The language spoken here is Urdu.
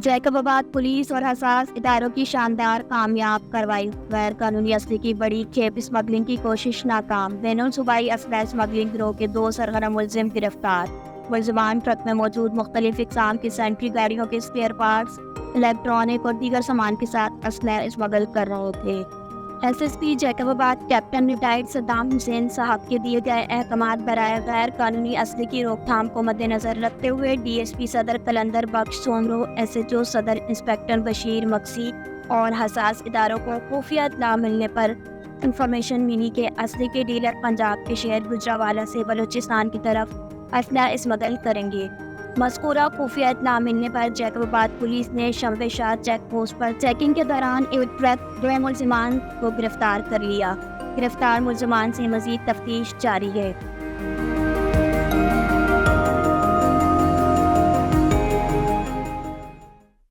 جیکب آباد پولیس اور حساس اداروں کی شاندار کامیاب کارروائی، غیر قانونی اسلحے کی بڑی کھیپ اسمگلنگ کی کوشش ناکام، بین الصوبائی اسلحہ اسمگلنگ گروہ کے 2 سرگرم ملزم گرفتار۔ ملزمان ٹرک میں موجود مختلف اقسام کی سینٹری گاڑیوں کے اسپیئر پارٹس، الیکٹرانک اور دیگر سامان کے ساتھ اسلحہ اسمگل کر رہے تھے۔ ایس ایس پی جیکب آباد کیپٹن ریٹائرڈ صدام حسین صاحب کے دیے گئے احکامات برائے غیر قانونی اسلحے کی روک تھام کو مد نظر رکھتے ہوئے ڈی ایس پی صدر Qalandar Bakhsh Soomro, S H O صدر انسپکٹر بشیر مکسی اور حساس اداروں کو خفیہ اطلاع ملنے پر انفارمیشن ملی کہ اسلحے کے ڈیلر پنجاب کے شہر گجرانوالہ سے بلوچستان کی طرف اسلحہ اسمگل کریں گے۔ مذکورہ خفیہ اطلاع ملنے پر جیکب آباد پولیس نے شموے شاہ چیک پوسٹ پر چیکنگ کے دوران ایک ٹرک 2 ملزمان کو گرفتار کر لیا۔ گرفتار ملزمان سے مزید تفتیش جاری ہے۔